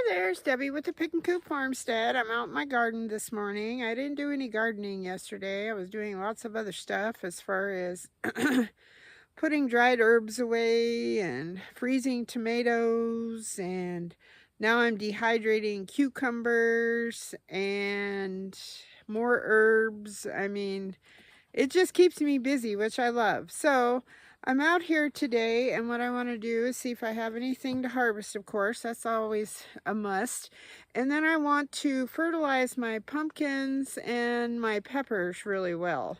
There's Debbie with the Pickin Coop Farmstead. I'm out in my garden this morning. I didn't do any gardening yesterday. I was doing lots of other stuff as far as putting dried herbs away and freezing tomatoes, and now I'm dehydrating cucumbers and more herbs. I mean, it just keeps me busy, which I love. So I'm out here today, and what I want to do is see if I have anything to harvest, of course. That's always a must. And then I want to fertilize my pumpkins and my peppers really well.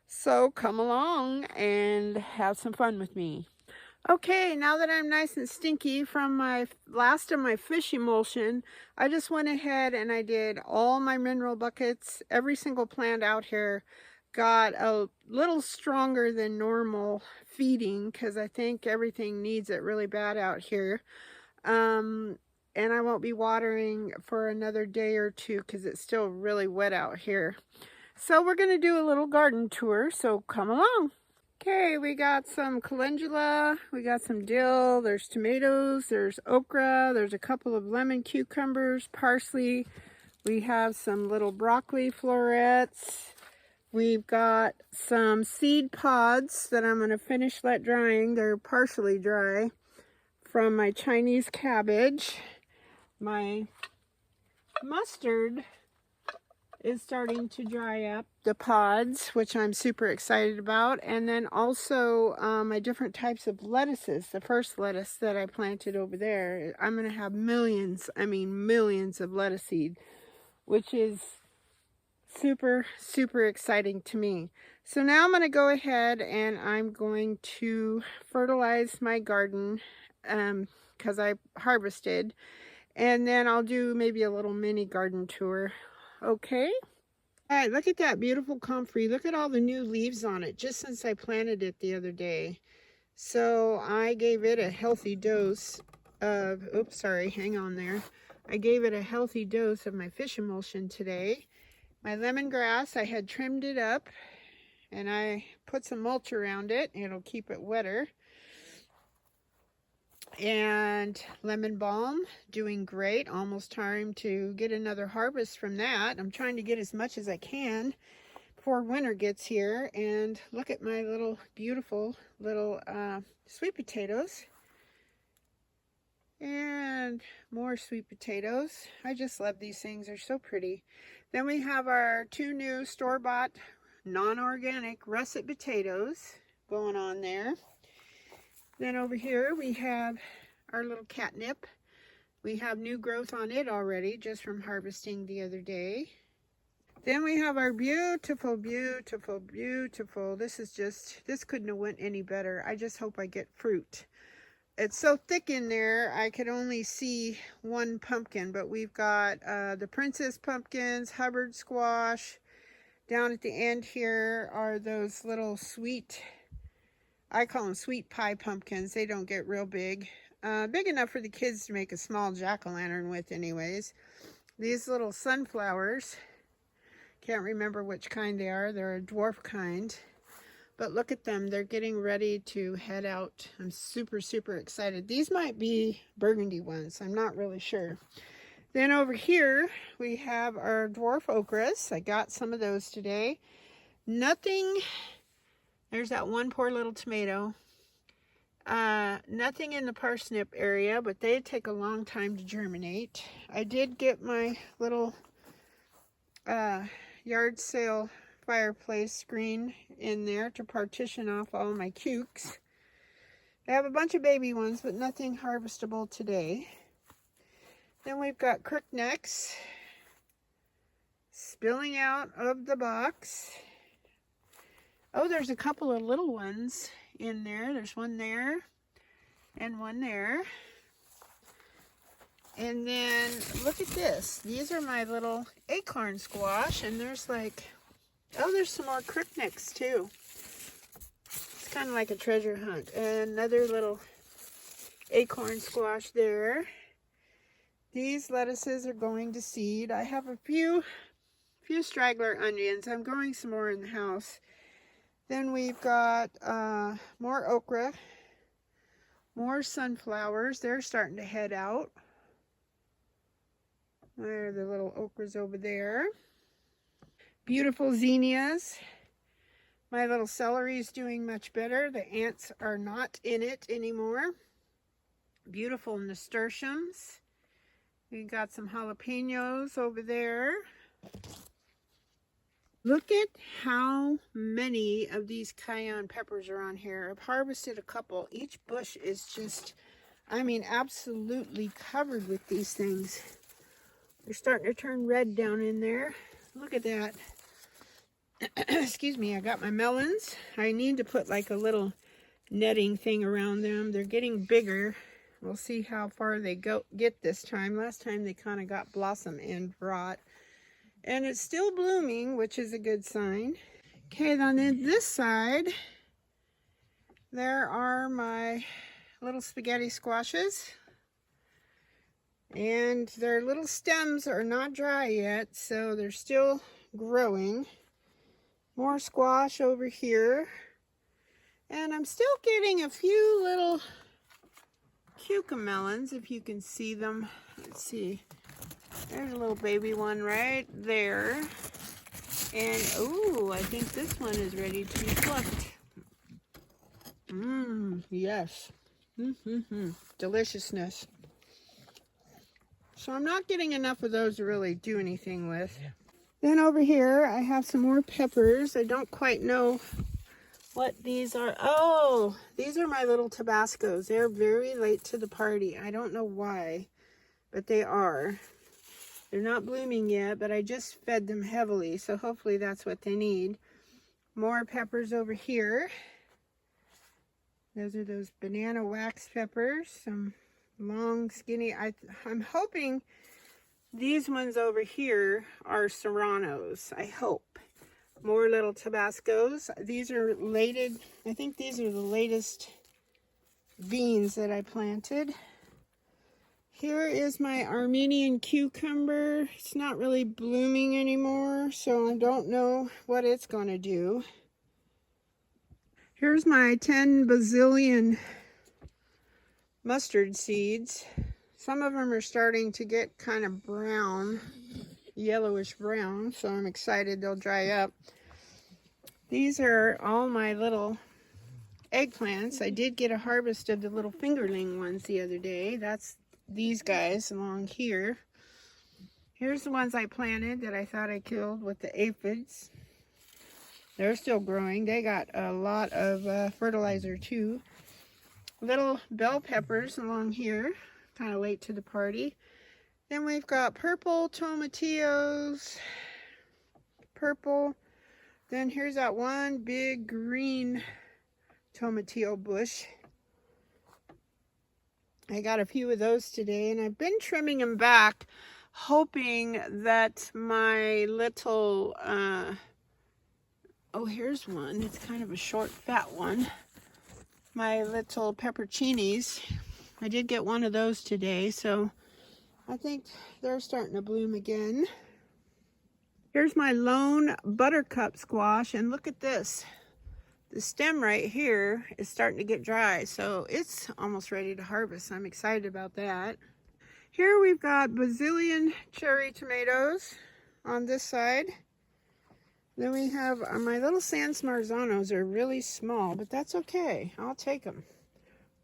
So come along and have some fun with me. Okay, now that I'm nice and stinky from my last of my fish emulsion, I just went ahead and I did all my mineral buckets. Every single plant out here got a little stronger than normal feeding because I think everything needs it really bad out here. And I won't be watering for another day or two because it's still really wet out here. So we're going to do a little garden tour, so come along. Okay, we got some calendula, we got some dill, there's tomatoes, there's okra, there's a couple of lemon cucumbers, parsley, we have some little broccoli florets, we've got some seed pods that I'm going to finish let drying. They're partially dry from my Chinese cabbage. My mustard is starting to dry up, the pods, which I'm super excited about. And then also my different types of lettuces. The first lettuce that I planted over there, I'm going to have millions, I mean millions of lettuce seed, which is super, super exciting to me. So now I'm going to go ahead and I'm going to fertilize my garden because I harvested. And then I'll do maybe a little mini garden tour. Okay. All right, look at that beautiful comfrey. Look at all the new leaves on it just since I planted it the other day. So I gave it a healthy dose of, oops, sorry, hang on there. I gave it a healthy dose of my fish emulsion today. My lemongrass, I had trimmed it up and I put some mulch around it. It'll keep it wetter. And lemon balm, doing great. Almost time to get another harvest from that. I'm trying to get as much as I can before winter gets here. And look at my little beautiful little sweet potatoes. And more sweet potatoes. I just love these things. They're so pretty. Then we have our two new store-bought non-organic russet potatoes going on there. Then over here we have our little catnip. We have new growth on it already just from harvesting the other day. Then we have our beautiful, beautiful, beautiful. This couldn't have went any better. I just hope I get fruit. It's so thick in there, I could only see one pumpkin, but we've got the princess pumpkins, Hubbard squash. Down at the end here are those little sweet, I call them sweet pie pumpkins. They don't get real big. Big enough for the kids to make a small jack-o'-lantern with anyways. These little sunflowers, can't remember which kind they are. They're a dwarf kind. But look at them. They're getting ready to head out. I'm super, super excited. These might be burgundy ones. I'm not really sure. Then over here, we have our dwarf okras. I got some of those today. Nothing... There's that one poor little tomato. Nothing in the parsnip area, but they take a long time to germinate. I did get my little yard sale fireplace screen in there to partition off all my cukes. I have a bunch of baby ones, but nothing harvestable today. Then we've got crooknecks spilling out of the box. Oh, there's a couple of little ones in there. There's one there and one there. And then look at this. These are my little acorn squash, and there's like, oh, there's some more crooknecks too. It's kind of like a treasure hunt. And another little acorn squash there. These lettuces are going to seed. I have a few straggler onions. I'm growing some more in the house. Then we've got more okra, more sunflowers. They're starting to head out. There are the little okras over there. Beautiful zinnias. My little celery is doing much better. The ants are not in it anymore. Beautiful nasturtiums. We got some jalapenos over there. Look at how many of these cayenne peppers are on here. I've harvested a couple. Each bush is just, I mean, absolutely covered with these things. They're starting to turn red down in there. Look at that. Excuse me, I got my melons. I need to put like a little netting thing around them. They're getting bigger. We'll see how far they get this time. Last time they kind of got blossom end rot. And it's still blooming, which is a good sign. Okay, then on this side, there are my little spaghetti squashes. And their little stems are not dry yet, so they're still growing. More squash over here. And I'm still getting a few little cucamelons, if you can see them. Let's see. There's a little baby one right there. And, oh, I think this one is ready to be plucked. Yes. Deliciousness. So I'm not getting enough of those to really do anything with. Then over here, I have some more peppers. I don't quite know what these are. Oh, these are my little Tabascos. They're very late to the party. I don't know why, but they are. They're not blooming yet, but I just fed them heavily, so hopefully that's what they need. More peppers over here. Those are those banana wax peppers. Some long, skinny. I'm hoping these ones over here are serranos. I hope. More little Tabascos. These are lated. I think these are the latest beans that I planted. Here is my Armenian cucumber. It's not really blooming anymore, so I don't know what it's going to do. Here's my 10 bazillion mustard seeds. Some of them are starting to get kind of brown, yellowish brown, so I'm excited they'll dry up. These are all my little eggplants. I did get a harvest of the little fingerling ones the other day. That's these guys along here. Here's the ones I planted that I thought I killed with the aphids. They're still growing. They got a lot of fertilizer too. Little bell peppers along here, kind of late to the party. Then we've got purple tomatillos, purple. Then here's that one big green tomatillo bush. I got a few of those today, and I've been trimming them back, hoping that my little, oh, here's one. It's kind of a short, fat one. My little pepperoncinis. I did get one of those today, so I think they're starting to bloom again. Here's my lone buttercup squash, and look at this. The stem right here is starting to get dry, so it's almost ready to harvest. I'm excited about that. Here we've got bazillion cherry tomatoes on this side. Then we have my little Sans Marzanos are really small, but that's okay. I'll take them.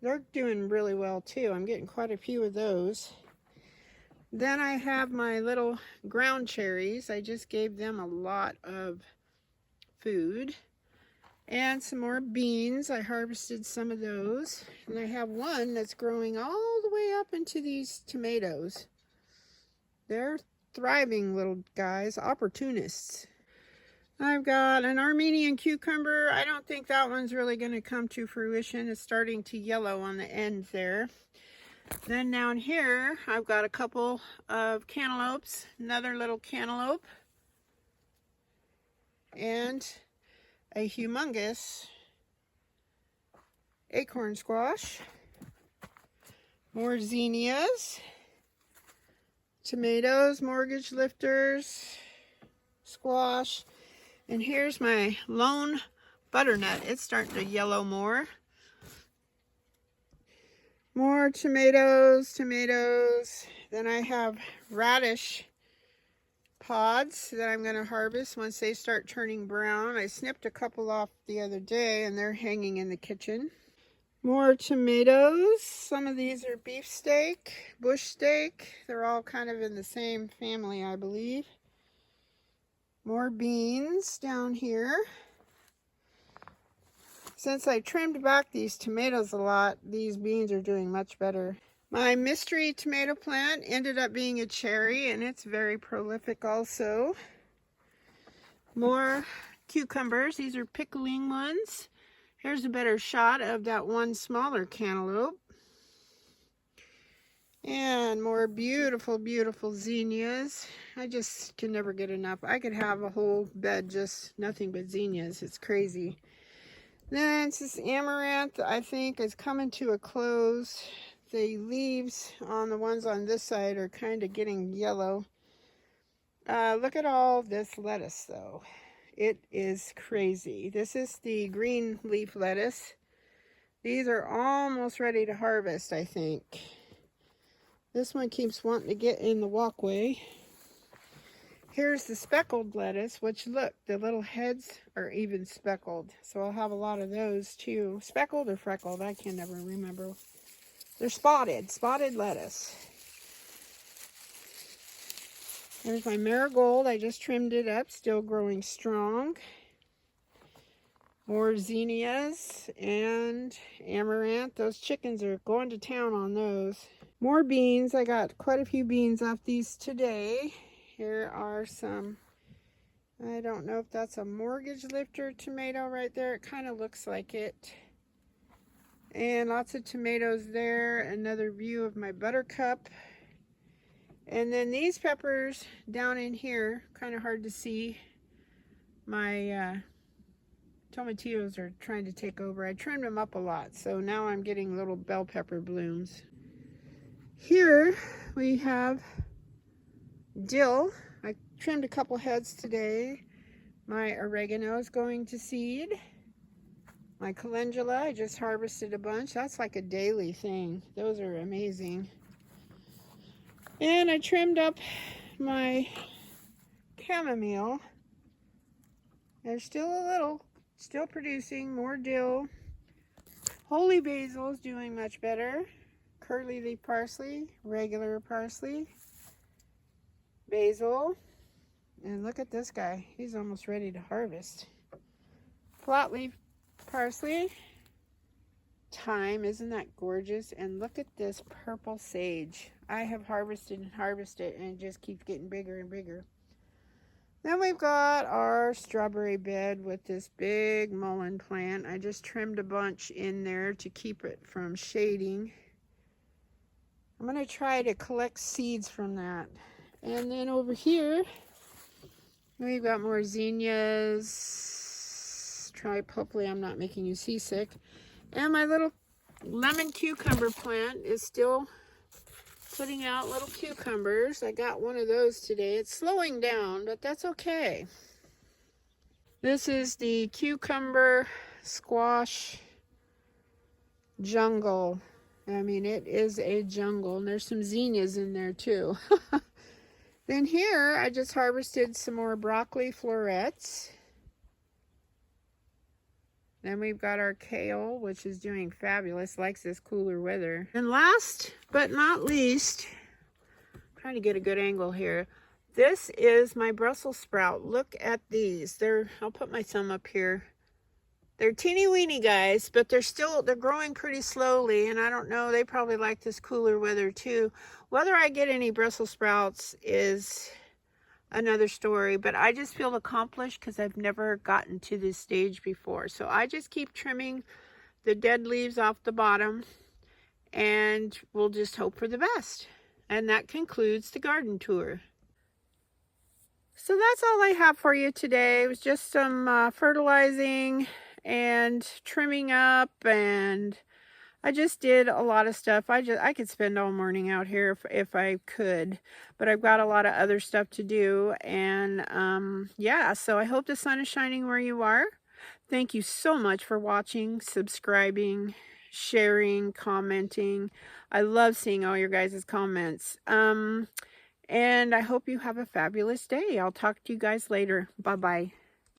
They're doing really well too. I'm getting quite a few of those. Then I have my little ground cherries. I just gave them a lot of food. And some more beans. I harvested some of those. And I have one that's growing all the way up into these tomatoes. They're thriving little guys, opportunists. I've got an Armenian cucumber. I don't think that one's really going to come to fruition. It's starting to yellow on the end there. Then down here, I've got a couple of cantaloupes. Another little cantaloupe. And a humongous acorn squash, more zinnias, tomatoes, mortgage lifters, squash, and here's my lone butternut. It's starting to yellow more. More tomatoes, Then I have radish pods that I'm going to harvest once they start turning brown. I snipped a couple off the other day and they're hanging in the kitchen. More tomatoes. Some of these are beefsteak, bush steak. They're all kind of in the same family, I believe. More beans down here. Since I trimmed back these tomatoes a lot, these beans are doing much better. My mystery tomato plant ended up being a cherry, and it's very prolific also. More cucumbers. These are pickling ones. Here's a better shot of that one smaller cantaloupe. And more beautiful, beautiful zinnias. I just can never get enough. I could have a whole bed just nothing but zinnias. It's crazy. Then this amaranth, I think, is coming to a close. The leaves on the ones on this side are kind of getting yellow. Look at all this lettuce, though. It is crazy. This is the green leaf lettuce. These are almost ready to harvest, I think. This one keeps wanting to get in the walkway. Here's the speckled lettuce, which look, the little heads are even speckled. So I'll have a lot of those too. Speckled or freckled, I can never remember. They're spotted lettuce. There's my marigold. I just trimmed it up, still growing strong. More zinnias and amaranth. Those chickens are going to town on those. More beans. I got quite a few beans off these today. Here are some, I don't know if that's a mortgage lifter tomato right there. It kind of looks like it. And lots of tomatoes there. Another view of my buttercup. And then these peppers down in here, kind of hard to see. My tomatillos are trying to take over. I trimmed them up a lot, so now I'm getting little bell pepper blooms. Here we have dill. I trimmed a couple heads today. My oregano is going to seed. My calendula, I just harvested a bunch. That's like a daily thing. Those are amazing. And I trimmed up my chamomile. There's still a little, still producing more dill. Holy basil is doing much better. Curly leaf parsley, regular parsley, basil. And look at this guy. He's almost ready to harvest. Flat leaf parsley, thyme, isn't that gorgeous? And look at this purple sage. I have harvested and harvested and it just keeps getting bigger and bigger. Then we've got our strawberry bed with this big mullein plant. I just trimmed a bunch in there to keep it from shading. I'm going to try to collect seeds from that. And then over here, we've got more zinnias. Hopefully I'm not making you seasick. And my little lemon cucumber plant is still putting out little cucumbers. I got one of those today. It's slowing down, but that's okay. This is the cucumber squash jungle. I mean, it is a jungle. And there's some zinnias in there too. Then here, I just harvested some more broccoli florets. Then we've got our kale, which is doing fabulous, likes this cooler weather. And last but not least, I'm trying to get a good angle here. This is my Brussels sprout. Look at these. I'll put my thumb up here. They're teeny weeny guys, but they're growing pretty slowly. And I don't know, they probably like this cooler weather too. Whether I get any Brussels sprouts is another story, but I just feel accomplished because I've never gotten to this stage before. So I just keep trimming the dead leaves off the bottom and we'll just hope for the best. And that concludes the garden tour. So that's all I have for you today. It was just some fertilizing and trimming up, and I just did a lot of stuff. I could spend all morning out here if I could, but I've got a lot of other stuff to do. And yeah, so I hope the sun is shining where you are. Thank you so much for watching, subscribing, sharing, commenting. I love seeing all your guys' comments. And I hope you have a fabulous day. I'll talk to you guys later. Bye-bye.